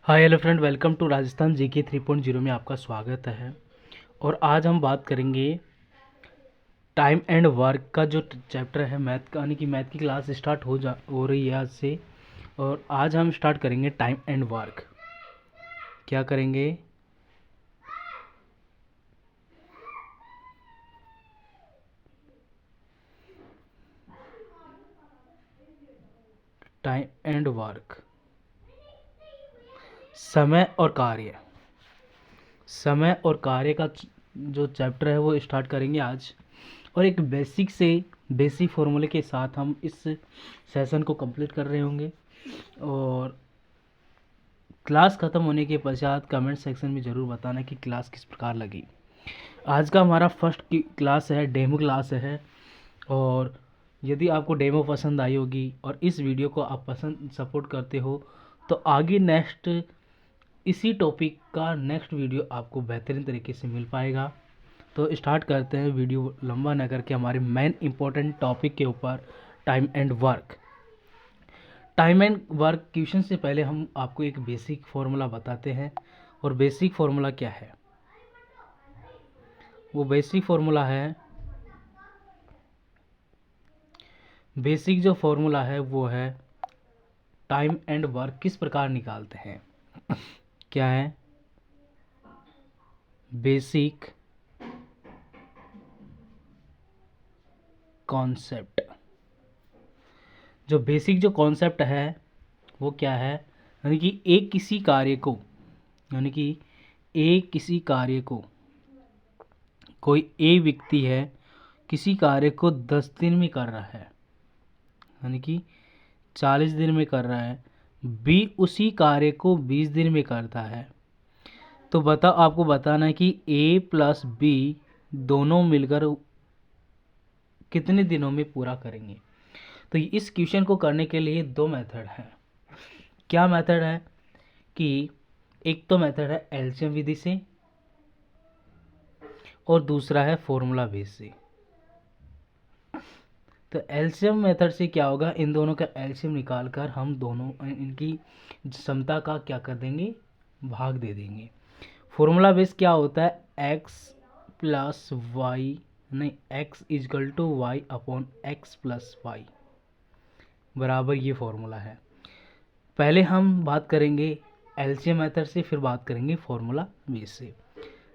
Hi hello friend, welcome to Rajasthan GK 3.0 में आपका स्वागत है। और आज हम बात करेंगे टाइम एंड वर्क का जो चैप्टर है मैथ का, यानी कि मैथ की क्लास स्टार्ट हो रही है आज से। और आज हम स्टार्ट करेंगे टाइम एंड वर्क। क्या करेंगे? टाइम एंड वर्क, समय और कार्य। समय और कार्य का जो चैप्टर है वो स्टार्ट करेंगे आज। और एक बेसिक फॉर्मूले के साथ हम इस सेशन को कंप्लीट कर रहे होंगे। और क्लास ख़त्म होने के पश्चात कमेंट सेक्शन में ज़रूर बताना कि क्लास किस प्रकार लगी। आज का हमारा फर्स्ट की क्लास है, डेमो क्लास है। और यदि आपको डेमो पसंद आई होगी और इस वीडियो को आप पसंद सपोर्ट करते हो तो आगे नेक्स्ट इसी टॉपिक का नेक्स्ट वीडियो आपको बेहतरीन तरीके से मिल पाएगा। तो स्टार्ट करते हैं, वीडियो लंबा न करके हमारे मेन इंपॉर्टेंट टॉपिक के ऊपर, time and work. Time and work question से पहले हम आपको एक बेसिक फार्मूला बताते हैं। और बेसिक फार्मूला क्या है? वो बेसिक फार्मूला है, बेसिक जो फार्मूला है वो है टाइम एंड वर्क किस प्रकार निकालते हैं। क्या है? Basic concept. जो बेसिक जो कॉन्सेप्ट है वो क्या है? यानी कि एक किसी कार्य को, यानी कि एक किसी कार्य को, कोई ए व्यक्ति है किसी कार्य को 10 दिन में कर रहा है, यानी कि 40 दिन में कर रहा है। बी उसी कार्य को 20 दिन में करता है। तो आपको बताना है कि ए प्लस बी दोनों मिलकर कितने दिनों में पूरा करेंगे। तो इस क्वेश्चन को करने के लिए दो मेथड हैं। क्या मेथड है? कि एक तो मेथड है एलसीएम विधि से और दूसरा है फॉर्मूला बेस से। तो एलसीएम मेथड से क्या होगा, इन दोनों का एलसीएम निकाल कर हम दोनों इनकी क्षमता का क्या कर देंगे, भाग दे देंगे। फॉर्मूला बेस क्या होता है? एक्स प्लस वाई, नहीं, X is equal to Y upon X plus Y बराबर ये फॉर्मूला है। पहले हम बात करेंगे एलसीएम मेथड से, फिर बात करेंगे फॉर्मूला बेस से।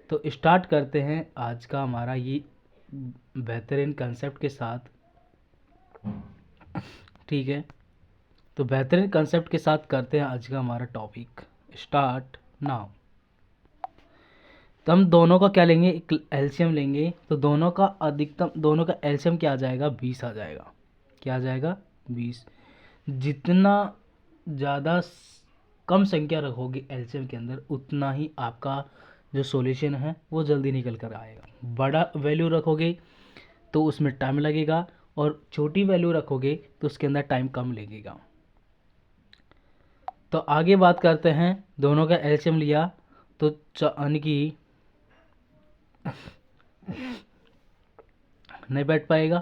तो स्टार्ट करते हैं आज का हमारा ये बेहतरीन कंसेप्ट के साथ। ठीक है, तो बेहतरीन कंसेप्ट के साथ करते हैं आज का हमारा टॉपिक स्टार्ट नाउ। तो हम दोनों का क्या लेंगे, एक एलसीएम लेंगे। तो दोनों का एलसीएम क्या आ जाएगा? 20 आ जाएगा। क्या आ जाएगा? 20। जितना ज़्यादा कम संख्या रखोगे एलसीएम के अंदर, उतना ही आपका जो सॉल्यूशन है वो जल्दी निकल कर आएगा। बड़ा वैल्यू रखोगे तो उसमें टाइम लगेगा, और छोटी वैल्यू रखोगे तो उसके अंदर टाइम कम लगेगा। तो आगे बात करते हैं, दोनों का एलसीएम लिया तो यानी कि नहीं बैठ पाएगा,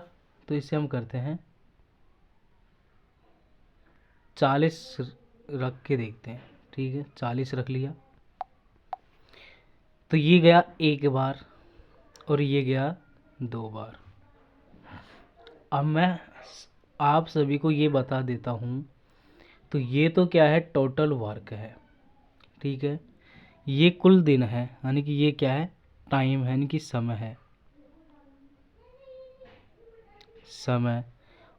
तो इससे हम करते हैं 40 रख के देखते हैं। ठीक है, 40 रख लिया तो ये गया एक बार और ये गया 2 बार। अब मैं आप सभी को ये बता देता हूँ, तो ये तो क्या है, टोटल वर्क है। ठीक है, ये कुल दिन है, यानी कि ये क्या है, टाइम है, यानी कि समय है, समय।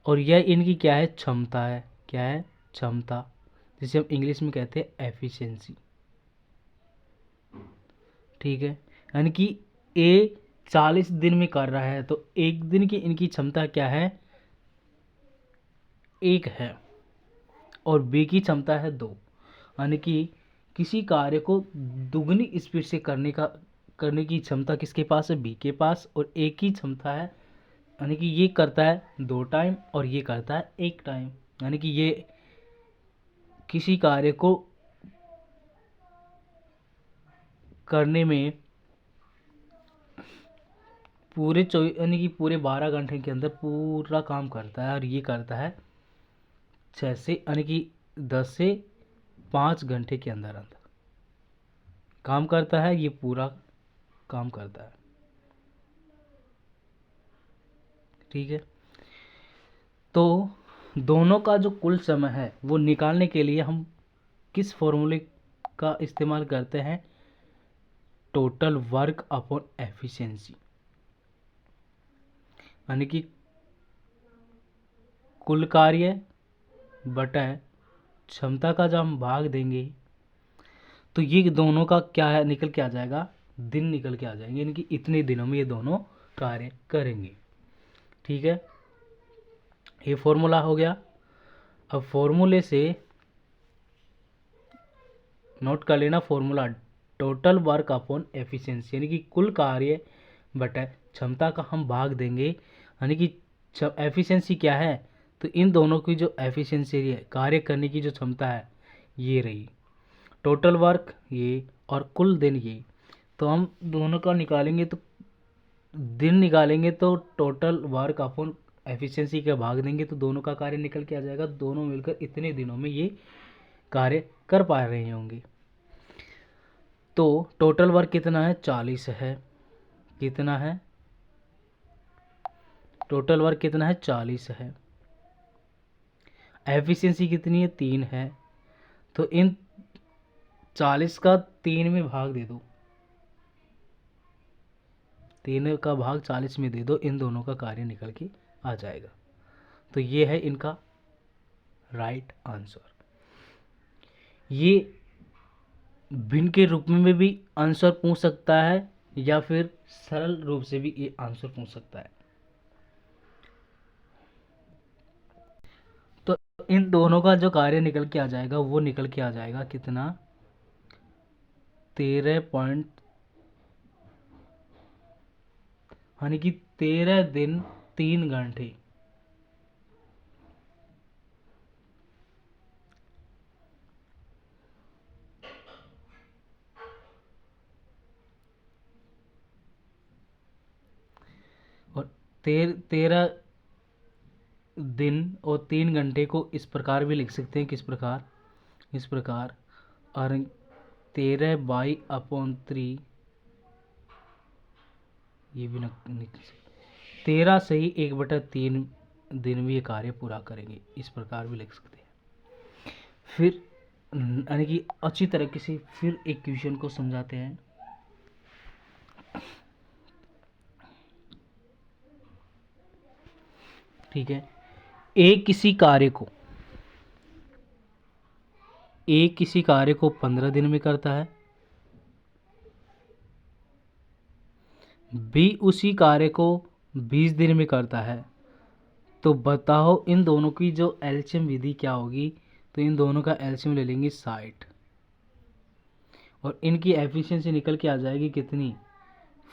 और यह इनकी क्या है, क्षमता है। क्या है? क्षमता, जिसे हम इंग्लिश में कहते हैं एफिशिएंसी। ठीक है, यानी कि ए 40 दिन में कर रहा है तो एक दिन की इनकी क्षमता क्या है, 1 है, और बी की क्षमता है 2। यानी कि किसी कार्य को दुगनी स्पीड से करने की क्षमता किसके पास है? बी के पास। और ए की क्षमता है, यानी कि ये करता है 2 टाइम और ये करता है 1 टाइम। यानी कि ये किसी कार्य को करने में पूरे यानी कि पूरे 12 घंटे के अंदर पूरा काम करता है, और ये करता है 6 से, यानी कि 10 से 5 घंटे के अंदर अंदर। काम करता है, ये पूरा काम करता है। ठीक है, तो दोनों का जो कुल समय है वो निकालने के लिए हम किस फॉर्मूले का इस्तेमाल करते हैं? टोटल वर्क अपॉन एफिशिएंसी, यानी कि कुल कार्य बटा क्षमता का जब हम भाग देंगे तो ये दोनों का क्या है, निकल के आ जाएगा, दिन निकल के आ जाएंगे, यानी कि इतने दिनों में ये दोनों कार्य करेंगे। ठीक है, ये फॉर्मूला हो गया। अब फॉर्मूले से नोट कर लेना formula, total work upon efficiency, यानी कि कुल कार्य बटा क्षमता का हम भाग देंगे, यानी कि एफिशिएंसी क्या है, तो इन दोनों की जो एफिशिएंसी है, कार्य करने की जो क्षमता है, ये रही। टोटल वर्क ये और कुल दिन ये, तो हम दोनों का निकालेंगे तो दिन निकालेंगे तो टोटल वर्क अपॉन एफिशिएंसी का भाग देंगे तो दोनों का कार्य निकल के आ जाएगा। दोनों मिलकर इतने दिनों में ये कार्य कर पा रहे होंगे। तो टोटल वर्क कितना है? 40 है। कितना है? टोटल वर्क कितना है? 40 है। एफिशिएंसी कितनी है? 3 है। तो इन 40 का 3 में भाग दे दो, 3 का भाग 40 में दे दो, इन दोनों का कार्य निकल के आ जाएगा। तो ये है इनका राइट आंसर। ये भिन्न के रूप में भी आंसर पूछ सकता है या फिर सरल रूप से भी ये आंसर पूछ सकता है। तो इन दोनों का जो कार्य निकल के आ जाएगा वो निकल के आ जाएगा कितना? 13 यानी कि 13 दिन 3 घंटे। और 13 दिन और 3 घंटे को इस प्रकार भी लिख सकते हैं, किस प्रकार? इस प्रकार, और 13/3, ये भी 13 से ही 1/3 दिन में ये कार्य पूरा करेंगे, इस प्रकार भी लिख सकते हैं। फिर यानी कि अच्छी तरीके से फिर एक क्वेश्चन को समझाते हैं। ठीक है, ए किसी कार्य को 15 दिन में करता है, बी उसी कार्य को 20 दिन में करता है। तो बताओ इन दोनों की जो एलसीएम विधि क्या होगी? तो इन दोनों का एलसीएम ले लेंगे 60 और इनकी एफिशिएंसी निकल के आ जाएगी कितनी?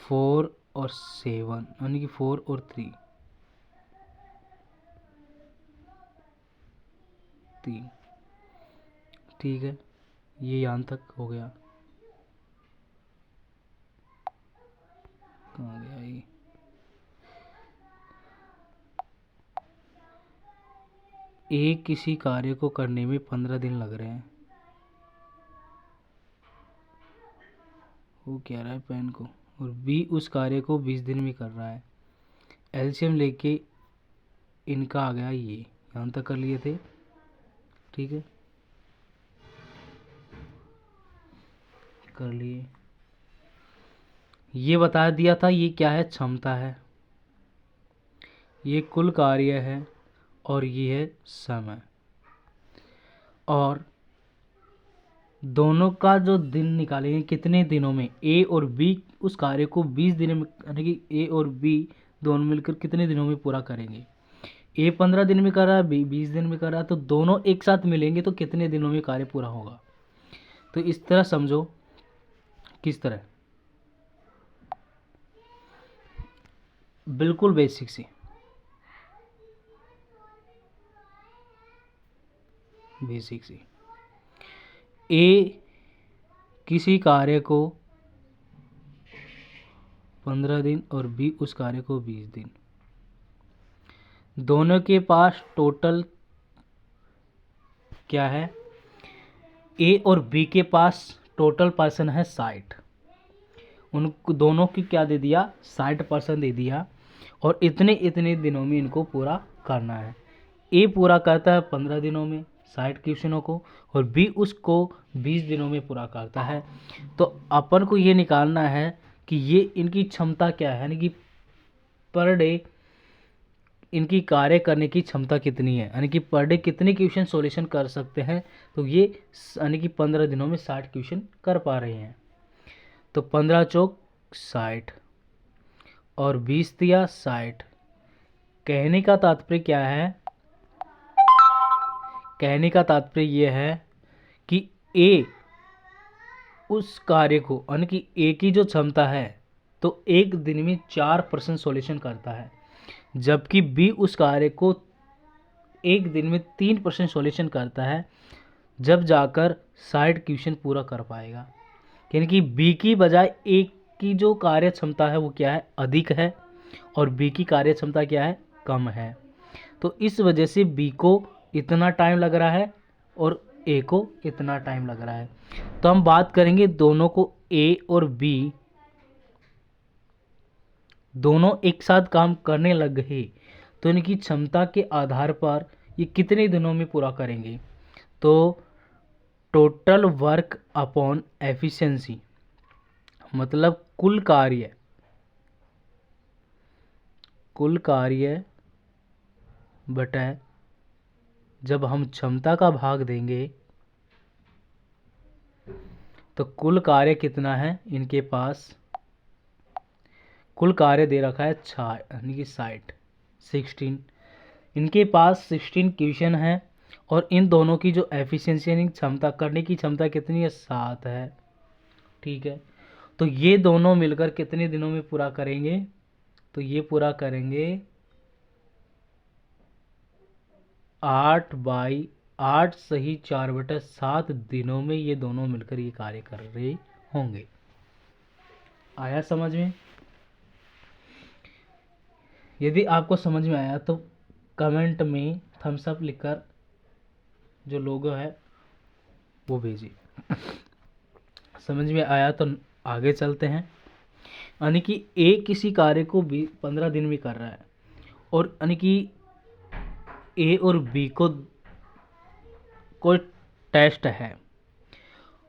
4 और 7, यानी कि 4 और 3। ठीक है, ये यहाँ तक हो गया। कहाँ गया ये? एक किसी कार्य को करने में 15 दिन लग रहे हैं, वो कह रहा है पेन को, और बी उस कार्य को 20 दिन में कर रहा है। एलसीएम लेके इनका आ गया ये, यहाँ तक कर लिए थे। ठीक है, कर लिए। ये बता दिया था ये क्या है? क्षमता है, ये कुल कार्य है और ये है समय। और दोनों का जो दिन निकालेंगे कितने दिनों में, ए और बी उस कार्य को 20 दिन में, यानी कि ए और बी दोनों मिलकर कितने दिनों में पूरा करेंगे? ए 15 दिन में कर रहा है, बी 20 दिन में कर रहा है, तो दोनों एक साथ मिलेंगे तो कितने दिनों में कार्य पूरा होगा? तो इस तरह समझो। किस तरह? बिल्कुल बेसिक सी, ए किसी कार्य को 15 दिन और बी उस कार्य को 20 दिन, दोनों के पास टोटल क्या है? ए और बी के पास टोटल पर्सन है 60, उन दोनों की क्या दे दिया, 60% दे दिया, और इतने इतने दिनों में इनको पूरा करना है। ए पूरा करता है 15 दिनों में 60 क्वेश्चनों को, और बी उसको 20 दिनों में पूरा करता है। तो अपन को ये निकालना है कि ये इनकी क्षमता क्या है, यानी कि पर डे इनकी कार्य करने की क्षमता कितनी है, यानी कि पर डे कितने क्वेश्चन सॉल्यूशन कर सकते हैं। तो ये यानी कि 15 दिनों में 60 क्वेश्चन कर पा रहे हैं। तो 15 चौक 60 और 20 दिया 60। कहने का तात्पर्य क्या है, कहने का तात्पर्य ये है कि ए उस कार्य को, यानी कि ए की जो क्षमता है तो एक दिन में 4% सॉल्यूशन करता है, जबकि बी उस कार्य को एक दिन में 3% सॉल्यूशन करता है, जब जाकर 60 क्वेश्चन पूरा कर पाएगा। यानी कि बी की बजाय ए की जो कार्य क्षमता है वो क्या है, अधिक है, और बी की कार्य क्षमता क्या है, कम है। तो इस वजह से बी को इतना टाइम लग रहा है और ए को इतना टाइम लग रहा है। तो हम बात करेंगे दोनों को, ए और बी दोनों एक साथ काम करने लग गए तो इनकी क्षमता के आधार पर ये कितने दिनों में पूरा करेंगे। तो टोटल वर्क अपॉन एफिशिएंसी, मतलब कुल कार्य बटा जब हम क्षमता का भाग देंगे तो कुल कार्य कितना है, इनके पास कुल कार्य दे रखा है 6 यानी कि 16। इनके पास 16 क्वेश्चन है, और इन दोनों की जो एफिशिएंसी यानी क्षमता करने की क्षमता कितनी है, 7 है। ठीक है, तो ये दोनों मिलकर कितने दिनों में पूरा करेंगे, तो ये पूरा करेंगे 8/8 सही 4/7 दिनों में ये दोनों मिलकर ये कार्य कर रहे होंगे। आया समझ में? यदि आपको समझ में आया तो कमेंट में थम्स अप लिखकर जो लोगो है वो भेजिए। समझ में आया तो आगे चलते हैं। यानी कि ए किसी कार्य को 15 दिन में कर रहा है, और यानी कि ए और बी को कोई टेस्ट है,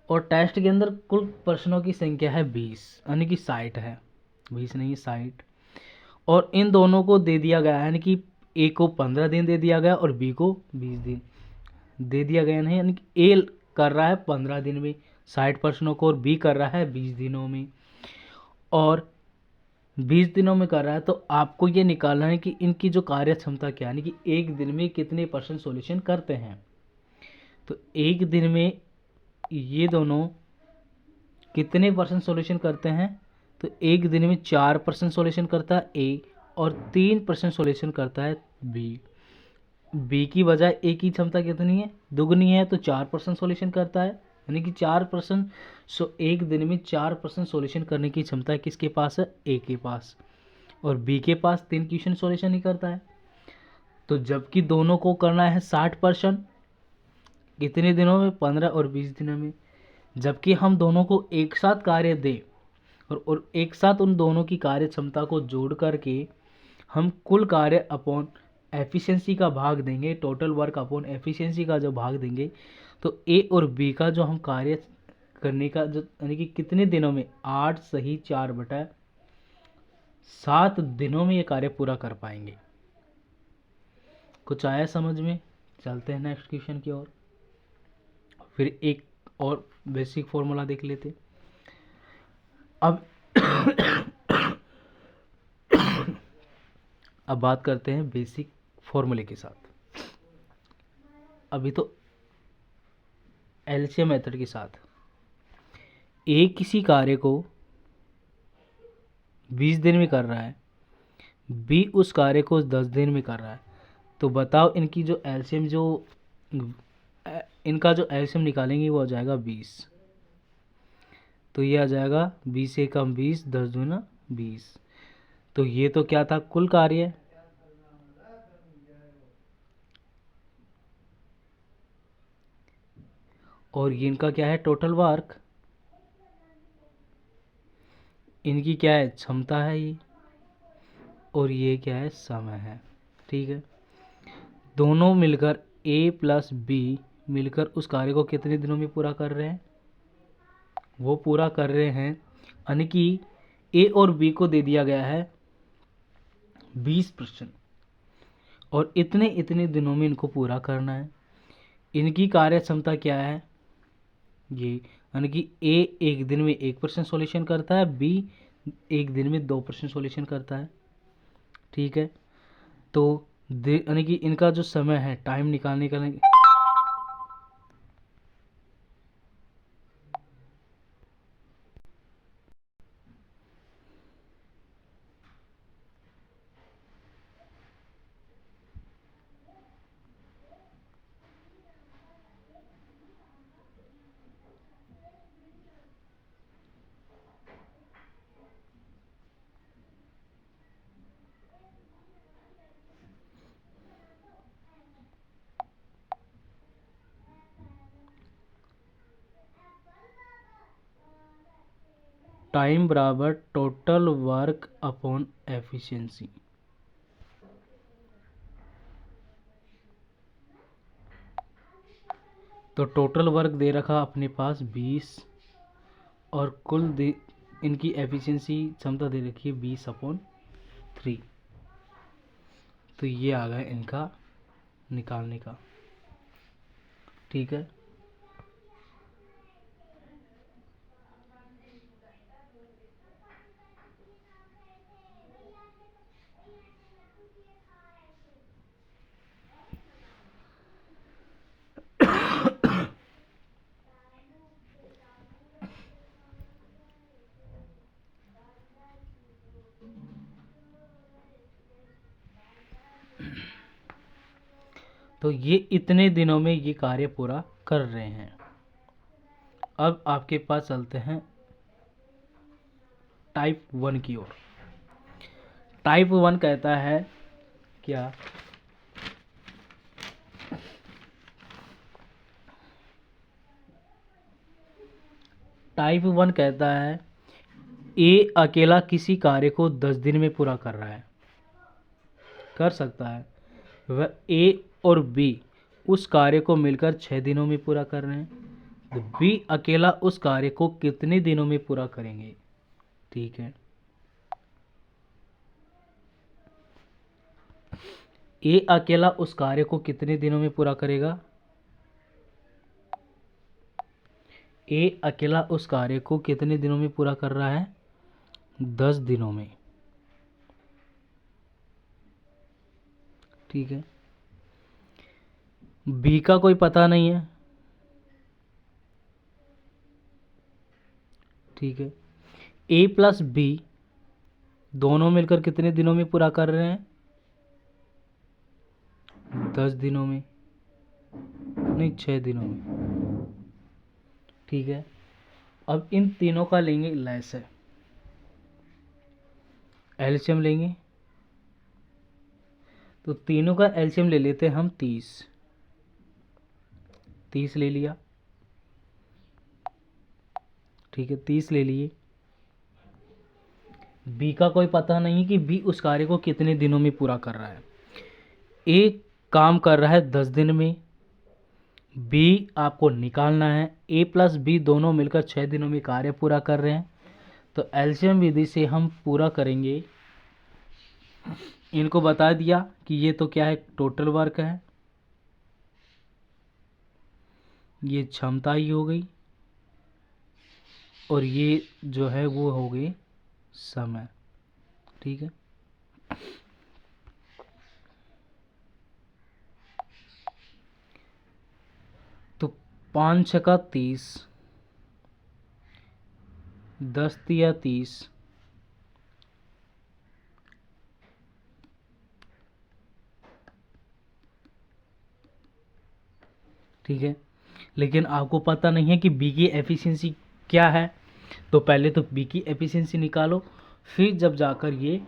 और टेस्ट के अंदर कुल प्रश्नों की संख्या है 20, यानी कि 60 है, 20 नहीं 60। और इन दोनों को दे दिया गया है, यानी कि ए को 15 दिन दे दिया गया और बी को 20 दिन दे दिया गया नहीं, यानी कि ए कर रहा है 15 दिन में 60 प्रश्नों को, और बी कर रहा है 20 दिनों में, और 20 दिनों में कर रहा है। तो आपको ये निकालना है कि इनकी जो कार्य क्षमता क्या है, यानी कि एक दिन में कितने % सॉल्यूशन करते हैं। तो एक दिन में ये दोनों कितने % सॉल्यूशन करते हैं, तो एक दिन में 4% सॉल्यूशन करता है ए, और 3% सॉल्यूशन करता है बी। बी की बजाय ए की क्षमता कितनी है, दुगनी है, तो 4% सॉल्यूशन करता है, यानी कि 4%। एक दिन में 4% सॉल्यूशन करने की क्षमता किसके पास है, ए के पास, और बी के पास 3 क्वेश्चन सॉल्यूशन ही करता है। तो जबकि दोनों को करना है 60%, कितने दिनों में, 15 और 20 दिनों में। जबकि हम दोनों को एक साथ कार्य दें और एक साथ उन दोनों की कार्य क्षमता को जोड़ करके हम कुल कार्य अपॉन एफिशिएंसी का भाग देंगे, टोटल वर्क अपॉन एफिशिएंसी का जो भाग देंगे, तो ए और बी का जो हम कार्य करने का जो, यानी कि कितने दिनों में, 8 सही 4/7 दिनों में ये कार्य पूरा कर पाएंगे। कुछ आया समझ में? चलते हैं नेक्स्ट क्वेश्चन की ओर। फिर एक और बेसिक फॉर्मूला देख लेते। अब अब बात करते हैं बेसिक फॉर्मूले के साथ। अभी तो एलसीएम मेथड के साथ। ए किसी कार्य को 20 दिन में कर रहा है, बी उस कार्य को 10 दिन में कर रहा है। तो बताओ इनकी जो एलसीएम इनका जो एलसीएम निकालेंगे वो आ जाएगा 20। तो ये आ जाएगा 20 से कम 20, 10 दूना 20। तो ये तो क्या था, कुल कार्य, और ये इनका क्या है, टोटल वर्क। इनकी क्या है, क्षमता है ये, और ये क्या है, समय है। ठीक है, दोनों मिलकर ए प्लस बी मिलकर उस कार्य को कितने दिनों में पूरा कर रहे हैं, वो पूरा कर रहे हैं, यानी कि ए और बी को दे दिया गया है 20% और इतने इतने दिनों में इनको पूरा करना है। इनकी कार्य क्षमता क्या है, ये, यानी कि ए एक दिन में 1% सॉल्यूशन करता है, बी एक दिन में 2% सॉल्यूशन करता है। ठीक है, तो यानी कि इनका जो समय है टाइम निकालने का, टाइम बराबर टोटल वर्क अपॉन एफिशिएंसी। तो टोटल वर्क दे रखा अपने पास 20 और इनकी एफिशिएंसी क्षमता दे रखी है 20/3। तो ये आ गया इनका निकालने का। ठीक है, तो ये इतने दिनों में ये कार्य पूरा कर रहे हैं। अब आपके पास चलते हैं टाइप 1 की ओर। टाइप 1 कहता है क्या, टाइप 1 कहता है ए अकेला किसी कार्य को 10 दिन में पूरा कर रहा है, कर सकता है। वह ए और बी उस कार्य को मिलकर 6 दिनों में पूरा कर रहे हैं, तो बी अकेला उस कार्य को कितने दिनों में पूरा करेंगे। ठीक है, ए अकेला उस कार्य को कितने दिनों में पूरा करेगा, ए अकेला उस कार्य को कितने दिनों में पूरा कर रहा है, 10 दिनों में। ठीक है, बी का कोई पता नहीं है। ठीक है, ए प्लस बी दोनों मिलकर कितने दिनों में पूरा कर रहे हैं, 10 दिनों में, नहीं 6 दिनों में। ठीक है, अब इन तीनों का लेंगे लैसे, एलसीएम लेंगे। तो तीनों का एलसीएम ले लेते हैं हम 30। 30 ले लिया। ठीक है, 30 ले लिए। बी का कोई पता नहीं कि बी उस कार्य को कितने दिनों में पूरा कर रहा है। ए काम कर रहा है 10 दिन में, बी आपको निकालना है। ए प्लस बी दोनों मिलकर 6 दिनों में कार्य पूरा कर रहे हैं। तो एलसीएम विधि से हम पूरा करेंगे। इनको बता दिया कि ये तो क्या है, टोटल वर्क है, ये क्षमता ही हो गई, और ये जो है वो हो गई समय। ठीक है, तो 5 छक्का 30, 10 तिया 30, ठीक है। लेकिन आपको पता नहीं है कि बी की एफिशिएंसी क्या है, तो पहले तो बी की एफिशिएंसी निकालो, फिर जब जाकर ये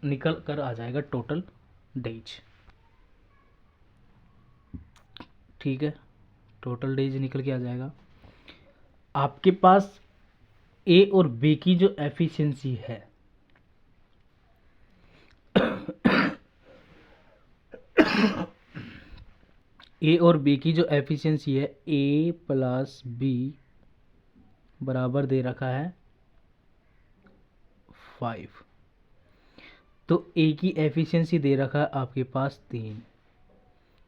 निकल कर आ जाएगा टोटल डेज। ठीक है, टोटल डेज निकल के आ जाएगा आपके पास। ए और बी की जो एफिशिएंसी है ए और बी की जो एफिशिएंसी है ए प्लस बी बराबर दे रखा है 5। तो ए की एफिशिएंसी दे रखा है आपके पास 3,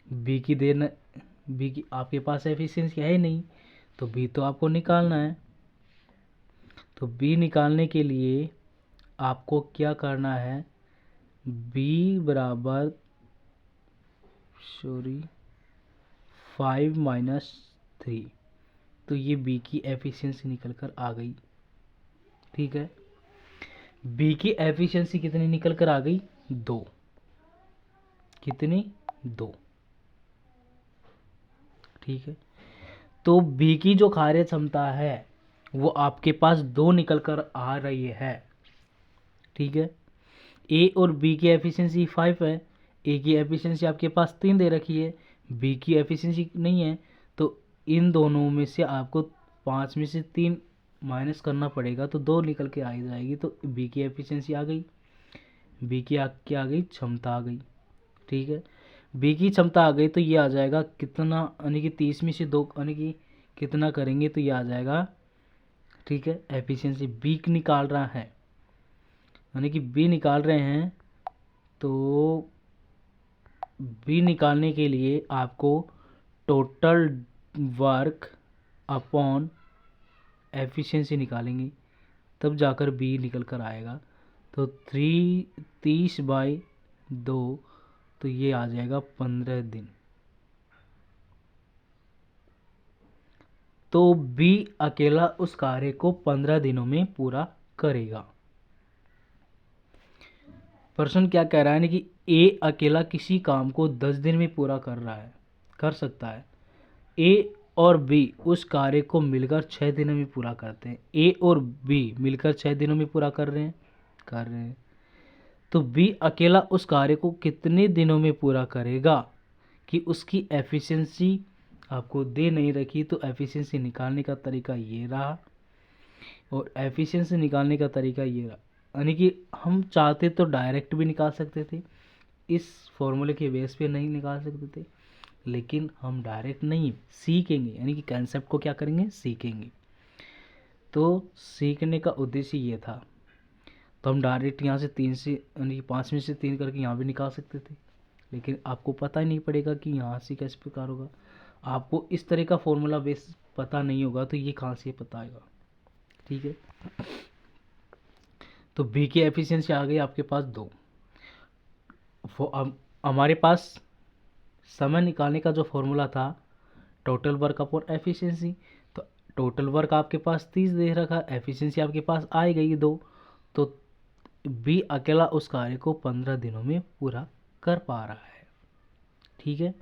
बी की देना, बी की आपके पास एफिशिएंसी है ही नहीं, तो बी तो आपको निकालना है। तो बी निकालने के लिए आपको क्या करना है, बी बराबर 5 माइनस 3, तो ये बी की एफिशिएंसी निकल कर आ गई। ठीक है, बी की एफिशिएंसी कितनी निकल कर आ गई, 2। कितनी, 2। ठीक है, तो बी की जो कार्य क्षमता है वो आपके पास 2 निकल कर आ रही है। ठीक है, ए और बी की एफिशिएंसी 5 है, ए की एफिशिएंसी आपके पास 3 दे रखी है, बी की एफिशिएंसी नहीं है, तो इन दोनों में से आपको 5 में से 3 माइनस करना पड़ेगा, तो 2 निकल के आ जाएगी, तो बी की एफिशिएंसी आ गई, बी की क्या आ गई, क्षमता आ गई। ठीक है, बी की क्षमता आ गई तो ये आ जाएगा कितना, यानी कि 30 में से 2 यानी कि कितना करेंगे तो ये आ जाएगा। ठीक है, एफिशिएंसी बी निकाल रहा है, यानी कि बी निकाल रहे हैं, तो बी निकालने के लिए आपको टोटल वर्क अपॉन एफिशिएंसी निकालेंगे, तब जाकर बी निकल कर आएगा। तो 30/2, तो ये आ जाएगा 15 दिन। तो बी अकेला उस कार्य को 15 दिनों में पूरा करेगा। प्रश्न क्या कह रहा है कि ए अकेला किसी काम को 10 दिन में पूरा कर सकता है। ए और बी उस कार्य को मिलकर 6 दिनों में पूरा करते हैं। ए और बी मिलकर 6 दिनों में पूरा कर रहे हैं। तो बी अकेला उस कार्य को कितने दिनों में पूरा करेगा, कि उसकी एफिशिएंसी आपको दे नहीं रखी, तो एफिशिएंसी निकालने का तरीका ये रहा, और एफिशिएंसी निकालने का तरीका ये रहा, यानी कि हम चाहते तो डायरेक्ट भी निकाल सकते थे, इस फॉर्मूले के बेस पे नहीं निकाल सकते थे, लेकिन हम डायरेक्ट नहीं सीखेंगे, यानी कि कंसेप्ट को क्या करेंगे, सीखेंगे। तो सीखने का उद्देश्य ये था, तो हम डायरेक्ट यहाँ से 3 से यानी कि 5 में से 3 करके यहाँ भी निकाल सकते थे, लेकिन आपको पता ही नहीं पड़ेगा कि यहाँ से किस प्रकार होगा। आपको इस तरह का फॉर्मूला बेस पता नहीं होगा तो ये कहाँ से पता आएगा। ठीक है, तो बी की एफिशिएंसी आ गई आपके पास 2। हमारे पास समय निकालने का जो फॉर्मूला था टोटल वर्क अपॉन एफिशिएंसी, तो टोटल वर्क आपके पास 30 दे रखा, एफिशिएंसी आपके पास आ गई 2, तो बी अकेला उस कार्य को 15 दिनों में पूरा कर पा रहा है। ठीक है,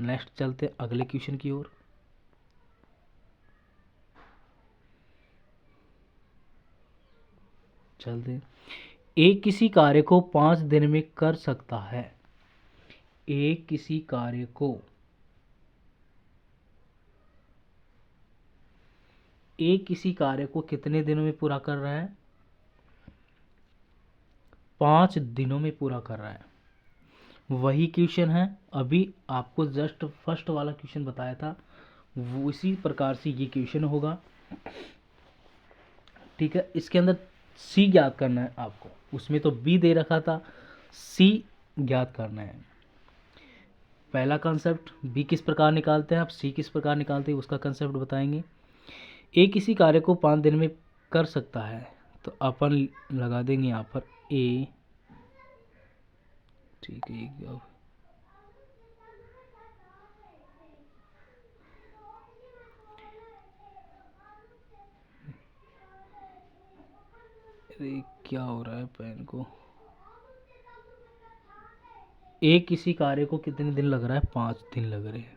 नेक्स्ट चलते अगले क्वेश्चन की ओर। चलते, ए किसी कार्य को 5 दिन में कर सकता है। ए किसी कार्य को कितने दिनों में पूरा कर रहा है, 5 दिनों में पूरा कर रहा है। वही क्वेश्चन है, अभी आपको जस्ट फर्स्ट वाला क्वेश्चन बताया था, वो इसी प्रकार से ये क्वेश्चन होगा। ठीक है, इसके अंदर सी ज्ञात करना है आपको, उसमें तो बी दे रखा था, सी ज्ञात करना है। पहला कंसेप्ट बी किस प्रकार निकालते हैं, आप सी किस प्रकार निकालते हैं उसका कंसेप्ट बताएंगे। ए किसी कार्य को 5 दिन में कर सकता है, तो अपन लगा देंगे यहाँ पर ए। ठीक है, अरे क्या हो रहा है पेन को। ए किसी कार्य को कितने दिन लग रहा है, 5 दिन लग रहे हैं।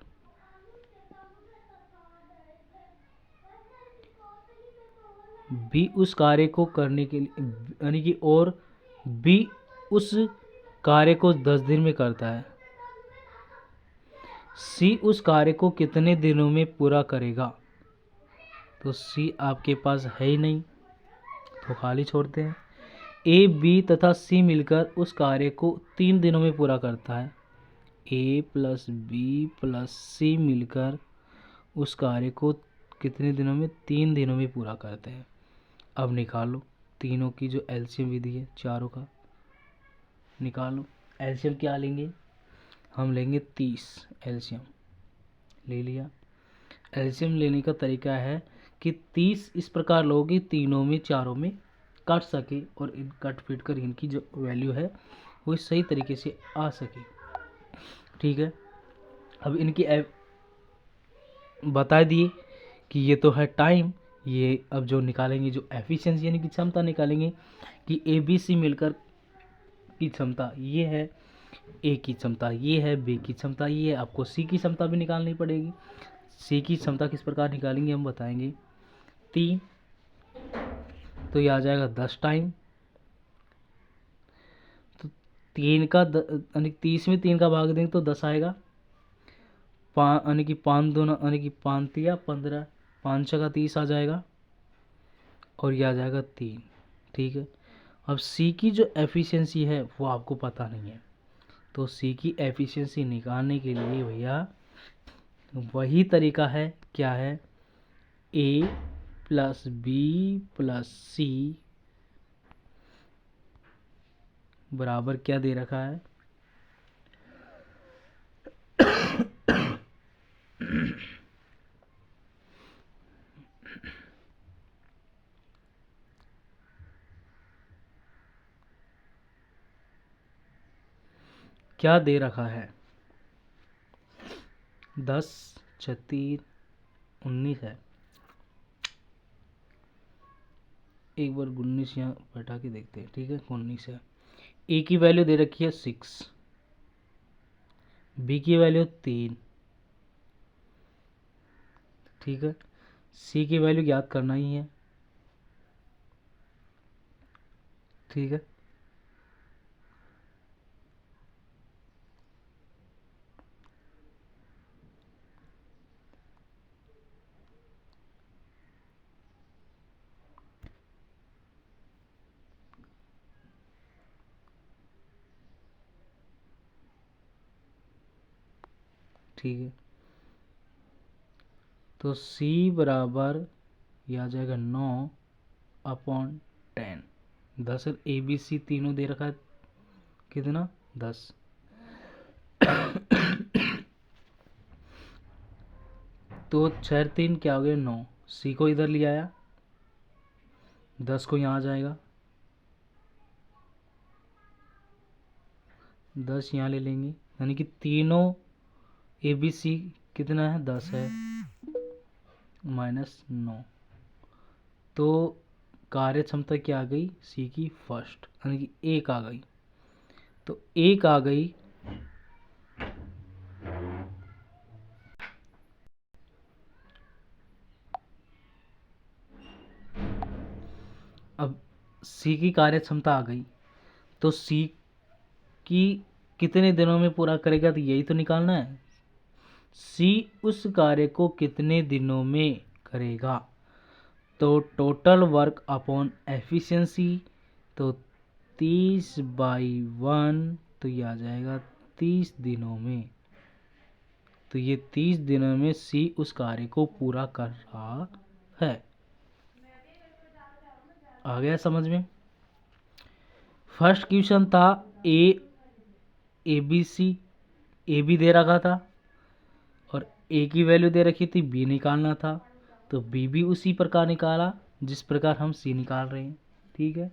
बी उस कार्य को करने के लिए, यानी कि और बी उस कार्य को 10 दिन में करता है। सी उस कार्य को कितने दिनों में पूरा करेगा, तो सी आपके पास है ही नहीं, तो खाली छोड़ते हैं। ए, बी तथा सी मिलकर उस कार्य को 3 दिनों में पूरा करता है। ए प्लस बी प्लस सी मिलकर उस कार्य को कितने दिनों में? 3 दिनों में पूरा करते हैं। अब निकालो तीनों की जो एलसीएम विधि है, चारों का निकालो। एलसीएम क्या लेंगे? हम लेंगे 30। एलसीएम ले लिया। एलसीएम लेने का तरीका है कि 30 इस प्रकार लोगे तीनों में चारों में काट सके और इन कट फिट कर इनकी जो वैल्यू है वो सही तरीके से आ सके। ठीक है, अब इनकी बता दिए कि ये तो है टाइम। ये अब जो निकालेंगे जो एफिशिएंसी यानी कि क्षमता निकालेंगे कि ए बी सी मिलकर की क्षमता ये है, ए की क्षमता ये है, बी की क्षमता ये है। आपको सी की क्षमता भी निकालनी पड़ेगी। सी की क्षमता किस प्रकार निकालेंगे हम बताएंगे। 3 तो ये आ जाएगा 10 टाइम। तो 3 का यानी 30 में 3 का भाग देंगे तो 10 आएगा। यानी कि 5 दोनों यानी कि 5 तिया 15, 5 का 30 आ जाएगा और ये आ जाएगा 3। ठीक है, अब सी की जो एफिशिएंसी है वो आपको पता नहीं है, तो सी की एफिशिएंसी निकालने के लिए भैया वही तरीका है। क्या है? ए प्लस बी प्लस सी बराबर क्या दे रखा है? क्या दे रखा है? 10 36 19 है। एक बार 19 यहाँ बैठा के देखते हैं। ठीक है, 19 है। ए की वैल्यू दे रखी है 6, बी की वैल्यू 3। ठीक है, सी की वैल्यू याद करना ही है। ठीक है, ठीक है, तो C बराबर ये आ जाएगा 9/10। 10 ए बी सी तीनों दे रखा है कितना? 10। तो 6 3 क्या हो गया? 9। सी को इधर ले आया, 10 को यहाँ आ जाएगा, 10 यहाँ ले लेंगे, यानी कि तीनों ए बी सी कितना है? 10 है -9। तो कार्य क्षमता क्या आ गई? सी की फर्स्ट यानी कि 1 आ गई। तो 1 आ गई। अब सी की कार्य क्षमता आ गई, तो सी की कितने दिनों में पूरा करेगा? तो यही तो निकालना है। सी उस कार्य को कितने दिनों में करेगा? तो टोटल वर्क अपॉन एफिशिएंसी, तो 30/1, तो ये आ जाएगा 30 दिनों में। तो ये 30 दिनों में सी उस कार्य को पूरा कर रहा है। आ गया समझ में? फर्स्ट क्वेश्चन था A B C, A B दे रखा था और ए की वैल्यू दे रखी थी, बी निकालना था। तो बी भी उसी प्रकार निकाला जिस प्रकार हम सी निकाल रहे हैं। ठीक है,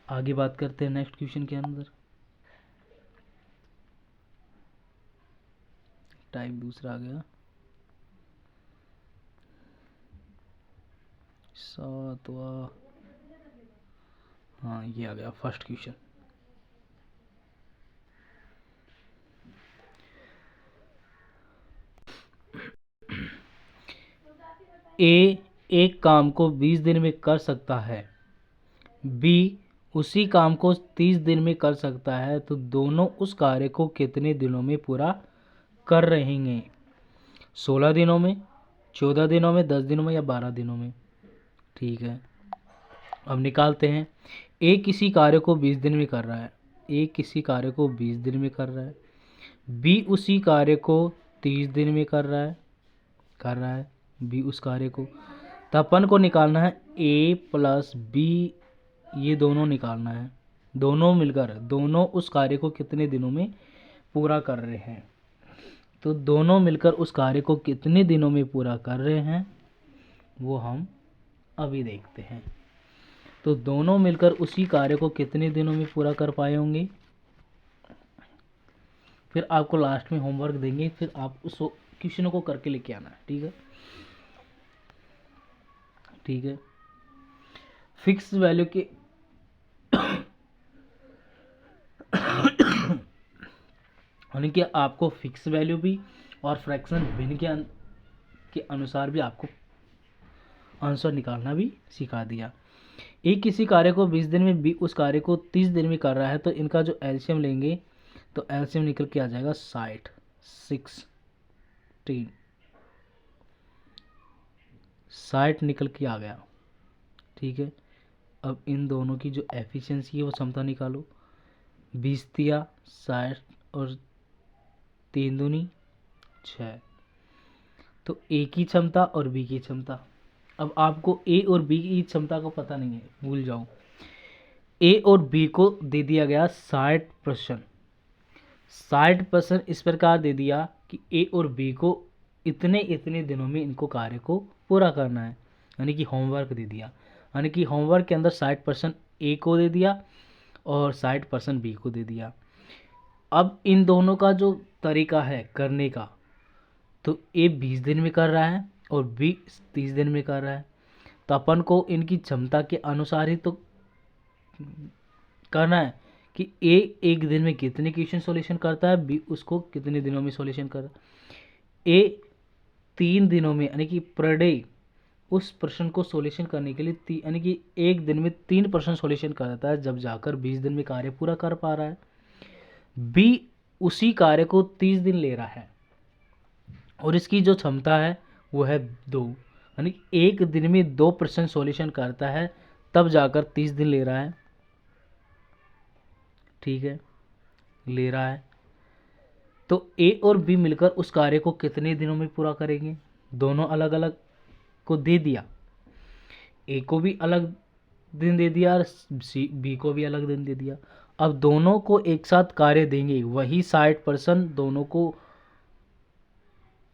आगे बात करते हैं नेक्स्ट क्वेश्चन के अंदर। टाइप दूसरा आ गया, 7वां। हाँ, ये आ गया फर्स्ट क्वेश्चन। ए एक काम को 20 दिन में कर सकता है, बी उसी काम को 30 दिन में कर सकता है, तो दोनों उस कार्य को कितने दिनों में पूरा कर रहेंगे? 16 दिनों में, 14 दिनों में, 10 दिनों में या 12 दिनों में? ठीक है, अब निकालते हैं। ए किसी कार्य को 20 दिन में कर रहा है, ए किसी कार्य को 20 दिन में कर रहा है, बी उसी कार्य को 30 दिन में कर रहा है बी उस कार्य को। तो अपन को निकालना है ए प्लस बी, ये दोनों निकालना है, दोनों मिलकर दोनों उस कार्य को कितने दिनों में पूरा कर रहे हैं। तो दोनों मिलकर उस कार्य को कितने दिनों में पूरा कर रहे हैं वो हम अभी देखते हैं। तो दोनों मिलकर उसी कार्य को कितने दिनों में पूरा कर पाए होंगे, फिर आपको लास्ट में होमवर्क देंगे, फिर आप उस क्वेश्चन को करके लेके आना है। ठीक है, ठीक है। फिक्स वैल्यू के यानी कि आपको फिक्स वैल्यू भी और फ्रैक्शन भिन्न के अनुसार भी आपको आंसर निकालना भी सिखा दिया। ए किसी कार्य को 20 दिन में, बी उस कार्य को 30 दिन में कर रहा है, तो इनका जो एलसीएम लेंगे तो एलसीएम निकल के आ जाएगा 60, 60 निकल के आ गया। ठीक है, अब इन दोनों की जो एफिशिएंसी है वो क्षमता निकालो। 20 दिया 60 और 3 दूनी 6, तो ए की क्षमता और बी की क्षमता। अब आपको ए और बी की क्षमता को पता नहीं है, भूल जाओ। ए और बी को दे दिया गया 60%, 60% इस प्रकार दे दिया कि ए और बी को इतने इतने दिनों में इनको कार्य को पूरा करना है, यानी कि होमवर्क दे दिया। यानी कि होमवर्क के अंदर 60% ए को दे दिया और 60% बी को दे दिया। अब इन दोनों का जो तरीका है करने का, तो ए 20 दिन में कर रहा है और बी 30 दिन में कर रहा है, तो अपन को इनकी क्षमता के अनुसार ही तो करना है कि ए एक दिन में कितने क्वेश्चन सॉल्यूशन करता है, बी उसको कितने दिनों में सॉल्यूशन कर रहा है। ए 3 दिनों में यानी कि पर डे उस प्रश्न को सॉल्यूशन करने के लिए यानी कि एक दिन में 3 प्रश्न सॉल्यूशन करता है, जब जाकर 20 दिन में कार्य पूरा कर पा रहा है। बी उसी कार्य को 30 दिन ले रहा है और इसकी जो क्षमता है वो है 2, यानी एक दिन में 2 प्रश्न सॉल्यूशन करता है, तब जाकर 30 दिन ले रहा है। ठीक है, ले रहा है। तो ए और बी मिलकर उस कार्य को कितने दिनों में पूरा करेंगे, दोनों अलग अलग को दे दिया, ए को भी अलग दिन दे दिया और बी को भी अलग दिन दे दिया। अब दोनों को एक साथ कार्य देंगे, वही 60% दोनों को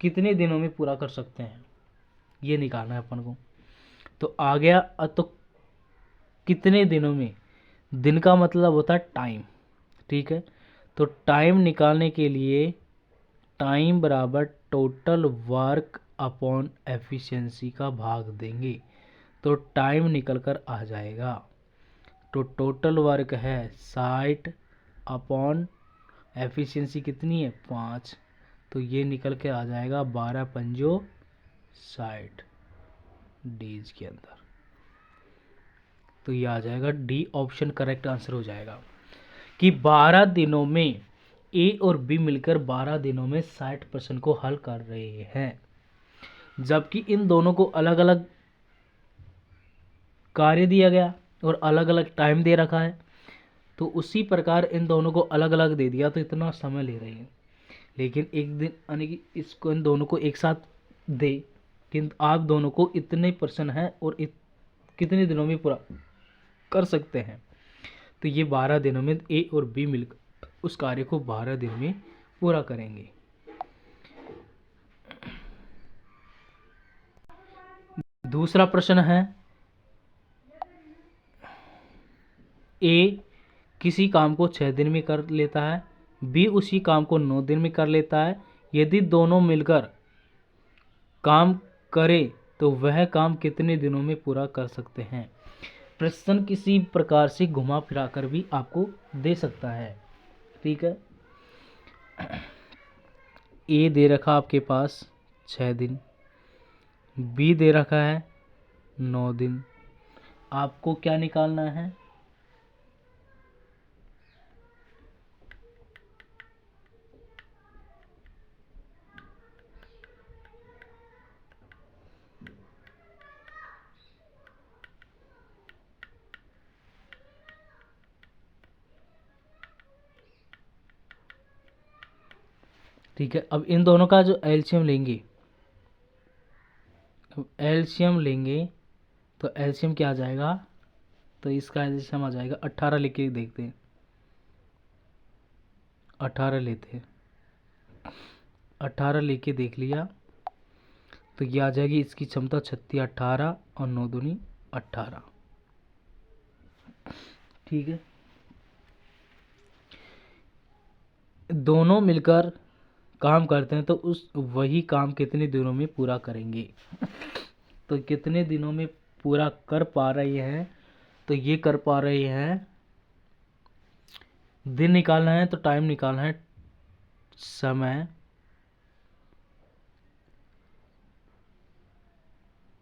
कितने दिनों में पूरा कर सकते हैं ये निकालना है अपन को। तो आ गया, तो कितने दिनों में, दिन का मतलब होता है टाइम। ठीक है, तो टाइम निकालने के लिए टाइम बराबर टोटल वर्क अपॉन एफिशिएंसी का भाग देंगे, तो टाइम निकल कर आ जाएगा। तो टोटल वर्क है 60 अपॉन एफिशिएंसी कितनी है 5, तो ये निकल के आ जाएगा 12 पंजो 60 डेज के अंदर। तो ये आ जाएगा डी ऑप्शन करेक्ट आंसर हो जाएगा कि 12 दिनों में ए और बी मिलकर 12 दिनों में 60% को हल कर रहे हैं, जबकि इन दोनों को अलग अलग कार्य दिया गया और अलग अलग टाइम दे रखा है, तो उसी प्रकार इन दोनों को अलग अलग दे दिया तो इतना समय ले रहे हैं। लेकिन एक दिन यानी कि इसको इन दोनों को एक साथ दे कि आप दोनों को इतने पर्सन हैं और कितने दिनों में पूरा कर सकते हैं, तो ये 12 दिनों में ए और बी मिलकर उस कार्य को 12 दिन में पूरा करेंगे। दूसरा प्रश्न है, ए किसी काम को 6 दिन में कर लेता है, बी उसी काम को 9 दिन में कर लेता है। यदि दोनों मिलकर काम करें तो वह काम कितने दिनों में पूरा कर सकते हैं। प्रश्न किसी प्रकार से घुमा फिरा कर भी आपको दे सकता है। ठीक है, ए दे रखा आपके पास 6 दिन, बी दे रखा है 9 दिन। आपको क्या निकालना है, ठीक है, अब इन दोनों का जो एलसीएम लेंगे, अब एलसीएम लेंगे तो एलसीएम क्या आ जाएगा, तो इसका एलसीएम आ जाएगा 18 लेके देखते हैं, 18 लेते हैं, 18 लेके देख लिया तो ये आ जाएगी इसकी क्षमता 36 18 और 9 दूनी 18। ठीक है, दोनों मिलकर काम करते हैं तो उस वही काम कितने दिनों में पूरा करेंगे, तो कितने दिनों में पूरा कर पा रही हैं, तो ये कर पा रही हैं, दिन निकालना है तो टाइम निकालना है, समय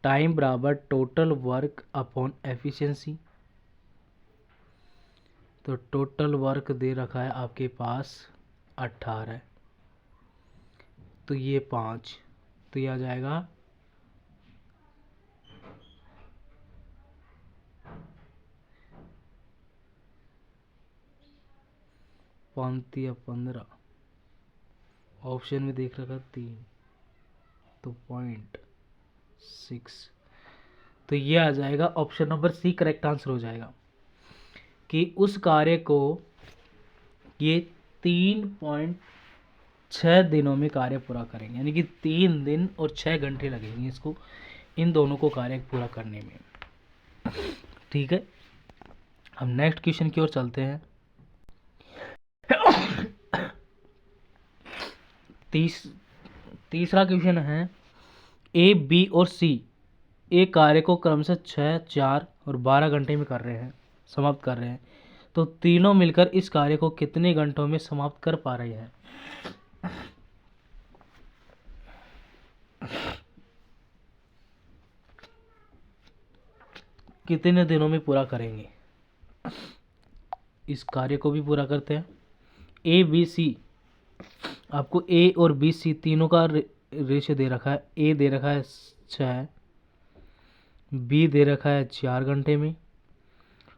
टाइम बराबर टोटल वर्क अपॉन एफिशिएंसी। तो टोटल वर्क दे रखा है आपके पास 18, तो ये 5, तो ये आ जाएगा 5 या 15, ऑप्शन में देख रखा 3, तो 0.6, तो ये आ जाएगा option number C correct answer हो जाएगा कि उस कार्य को ये 3.6 दिनों में कार्य पूरा करेंगे, यानी कि 3 दिन और 6 घंटे लगेंगे इसको, इन दोनों को कार्य पूरा करने में। ठीक है, हम नेक्स्ट क्वेश्चन की ओर चलते हैं। तीसरा क्वेश्चन है, ए बी और सी एक कार्य को क्रमशः 6 4 और 12 घंटे में कर रहे हैं, समाप्त कर रहे हैं, तो तीनों मिलकर इस कार्य को कितने घंटों में समाप्त कर पा रहे हैं। कितने दिनों में पूरा करेंगे, इस कार्य को भी पूरा करते हैं। ए बी सी, आपको ए और बी सी तीनों का रेशियो दे रखा है, ए दे रखा है 6, बी दे रखा है 4 घंटे में,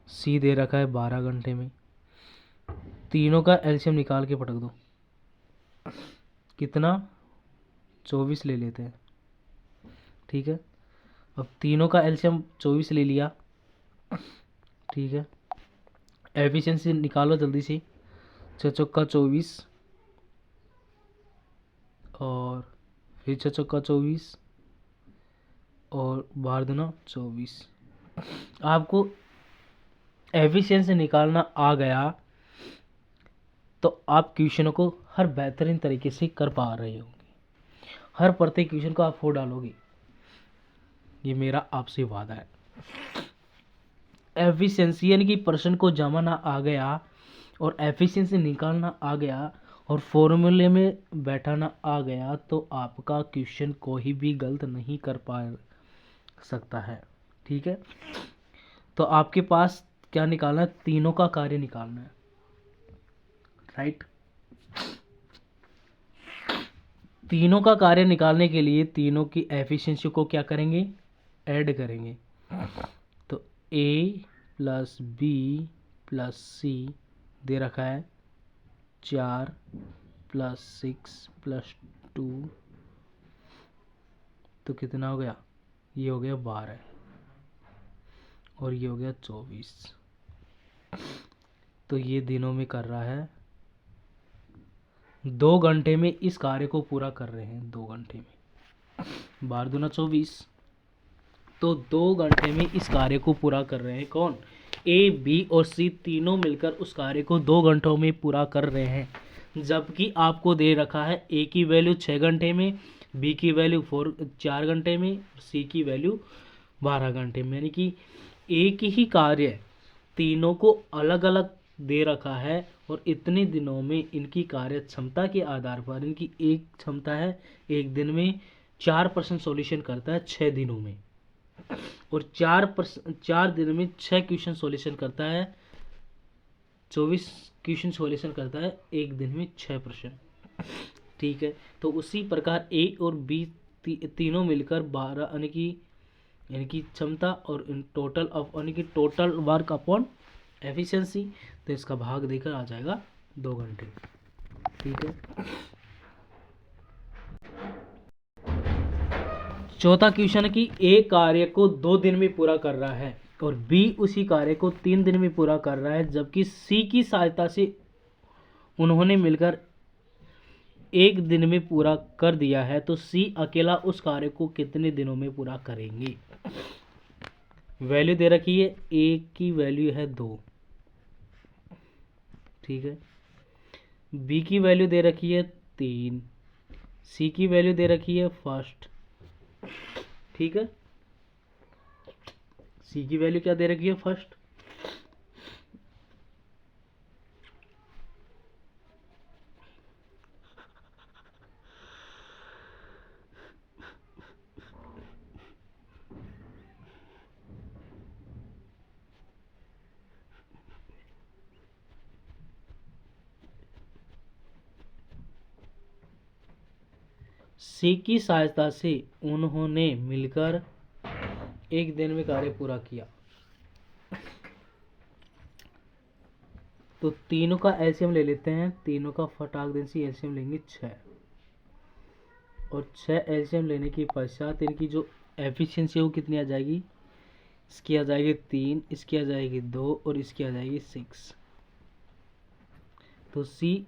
सी दे रखा है 12 घंटे में। तीनों का एलसीएम निकाल के पटक दो, कितना 24 ले लेते हैं। ठीक है, अब तीनों का एलसीएम 24 ले लिया। ठीक है, एफिशिएंसी निकालो जल्दी से, 6 चौका 24 और फिर 6 चौका 24 और 12 दूना 24। आपको एफिशिएंसी निकालना आ गया तो आप क्वेश्चनों को हर बेहतरीन तरीके से कर पा रहे होंगे, हर प्रत्येक क्वेश्चन को आप 4 डालोगे, ये मेरा आपसे वादा है। एफिशिएंसी यानी कि पर्सन को जमाना आ गया और एफिशिएंसी निकालना आ गया और फॉर्मूले में बैठाना आ गया, तो आपका क्वेश्चन कोई भी गलत नहीं कर पा सकता है। ठीक है, तो आपके पास क्या निकालना है, तीनों का कार्य निकालना है, राइट। तीनों का कार्य निकालने के लिए तीनों की एफिशिएंसी को क्या करेंगे, ऐड करेंगे। तो ए प्लस बी प्लस सी दे रखा है 4 प्लस 6 प्लस 2, तो कितना हो गया, ये हो गया 12 और ये हो गया 24। तो ये दिनों में कर रहा है, 2 घंटे में इस कार्य को पूरा कर रहे हैं, 2 घंटे में, 12 दूना 24, तो 2 घंटे में इस कार्य को पूरा कर रहे हैं। कौन, ए बी और सी तीनों मिलकर उस कार्य को 2 घंटों में पूरा कर रहे हैं, जबकि आपको दे रखा है ए की वैल्यू 6 घंटे में, बी की वैल्यू 4 घंटे में, सी की वैल्यू 12 घंटे में, यानी कि एक ही कार्य तीनों को अलग अलग दे रखा है और इतने दिनों में इनकी कार्य क्षमता के आधार पर, इनकी एक क्षमता है एक दिन में 4% सॉल्यूशन करता है 6 दिनों में, और 4 दिन में 6 क्वेश्चन सॉल्यूशन करता है, 24 क्वेश्चन सॉल्यूशन करता है एक दिन में 6 प्रश्न। ठीक है, तो उसी प्रकार ए और बी तीनों मिलकर 12 यानी कि क्षमता और इन टोटल ऑफ यानी कि टोटल वर्क अपॉन एफिशिएंसी, तो इसका भाग देकर आ जाएगा 2 घंटे। ठीक है, चौथा क्वेश्चन है कि ए कार्य को 2 दिन में पूरा कर रहा है और बी उसी कार्य को 3 दिन में पूरा कर रहा है, जबकि सी की सहायता से उन्होंने मिलकर 1 दिन में पूरा कर दिया है, तो सी अकेला उस कार्य को कितने दिनों में पूरा करेंगे। वैल्यू दे रखी है, ए की वैल्यू है 2, ठीक है, बी की वैल्यू दे रखी है 3, सी की वैल्यू दे रखी है फर्स्ट, ठीक है, सी की वैल्यू क्या दे रखी है फर्स्ट, सी की सहायता से उन्होंने मिलकर 1 दिन में कार्य पूरा किया। तो तीनों का एलसीएम ले लेते हैं, तीनों का फटाक दिन से एलसीएम लेंगे 6, और 6 एलसीएम लेने के पश्चात इनकी जो एफिशिएंसी है वो कितनी आ जाएगी, इसकी आ जाएगी 3, इसकी आ जाएगी 2 और इसकी आ जाएगी 6। तो सी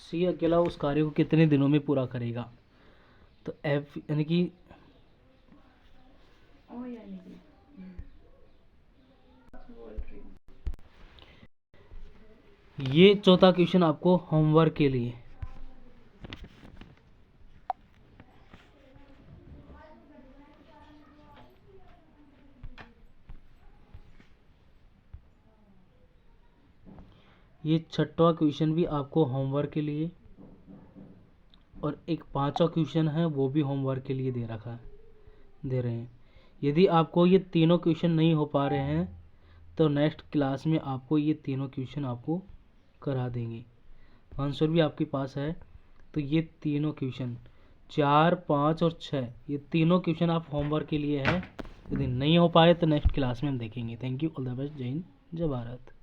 सी अकेला उस कार्य को कितने दिनों में पूरा करेगा। तो एफ यानी कि ये चौथा क्वेश्चन आपको होमवर्क के लिए। ये 6वां क्वेश्चन भी आपको होमवर्क के लिए, और एक 5वां क्वेश्चन है वो भी होमवर्क के लिए दे रहे हैं। यदि आपको ये तीनों क्वेश्चन नहीं हो पा रहे हैं तो नेक्स्ट क्लास में आपको ये तीनों क्वेश्चन आपको करा देंगे, आंसर भी आपके पास है। तो ये तीनों क्वेश्चन 4, 5 और 6 ये तीनों क्वेश्चन आप होमवर्क के लिए है। यदि नहीं हो पाए तो नेक्स्ट क्लास में हम देखेंगे। Thank you, all the best, जय हिंद, जय भारत।